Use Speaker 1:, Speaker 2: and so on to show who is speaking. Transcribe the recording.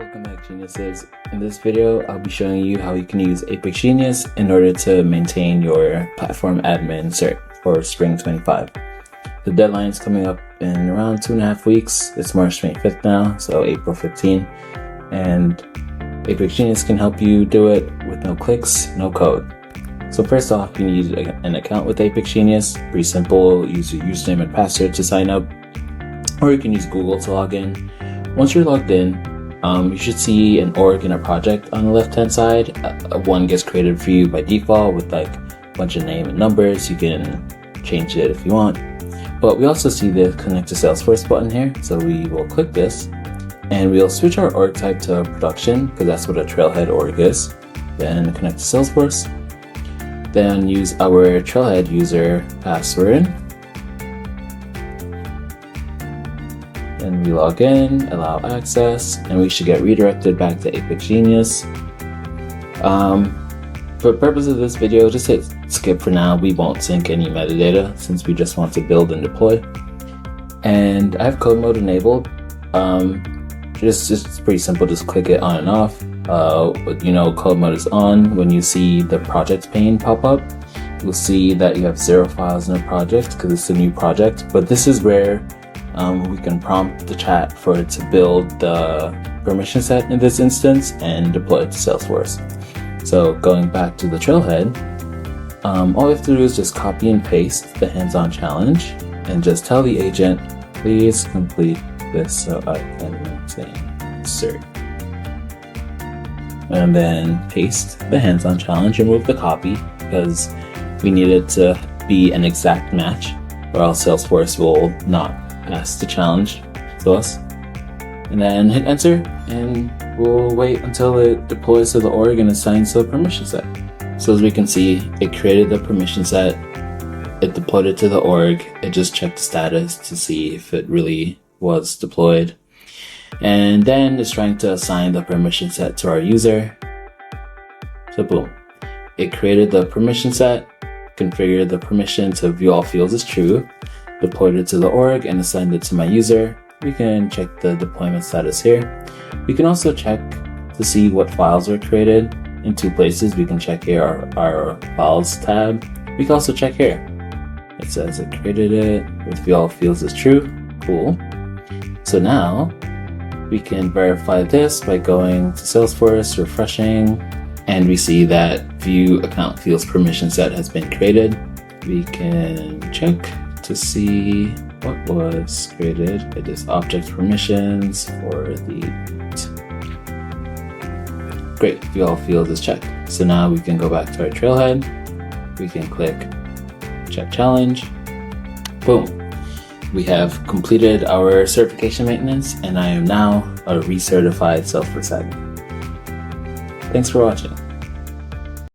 Speaker 1: Welcome back, geniuses. In this video, I'll be showing you how you can use ApexGenius in order to maintain your platform admin cert for spring 25. The deadline is coming up in around 2.5 weeks. It's March 25th now, so April 15. And ApexGenius can help you do it with no clicks, no code. So first off, you need an account with ApexGenius. Pretty simple. Use your username and password to sign up, or you can use Google to log in. Once you're logged in, you should see an org and a project on the left-hand side. One gets created for you by default with like a bunch of name and numbers. You can change it if you want. But we also see the Connect to Salesforce button here. So we will click this and we'll switch our org type to production because that's what a Trailhead org is. Then connect to Salesforce. Then use our Trailhead user password. And we log in, allow access, and we should get redirected back to ApexGenius. For the purpose of this video, just hit skip for now. We won't sync any metadata since we just want to build and deploy. And I have code mode enabled. It's pretty simple, just click it on and off. Code mode is on. When you see the project pane pop up, you'll see that you have 0 files in a project because it's a new project, but this is where we can prompt the chat for it to build the permission set in this instance and deploy it to Salesforce. So going back to the Trailhead, all we have to do is just copy and paste the hands-on challenge and just tell the agent, please complete this so I can maintain cert. And then paste the hands-on challenge, remove the copy because we need it to be an exact match or else Salesforce will not pass the challenge to us, and then hit enter, and we'll wait until it deploys to the org and assigns the permission set. So as we can see, it created the permission set, it deployed it to the org, it just checked the status to see if it really was deployed, and then it's trying to assign the permission set to our user. So boom, it created the permission set, configured the permission to view all fields as true, deployed it to the org and assigned it to my user. We can check the deployment status here. We can also check to see what files were created in 2 places. We can check here our files tab. We can also check here. It says it created it with view all fields as true. Cool. So now we can verify this by going to Salesforce, refreshing, and we see that view account fields permission set has been created. We can check to see what was created. It is object permissions for the great, view all fields is checked. So now we can go back to our Trailhead. We can click check challenge. Boom. We have completed our certification maintenance and I am now a recertified Salesforce admin. Thanks for watching.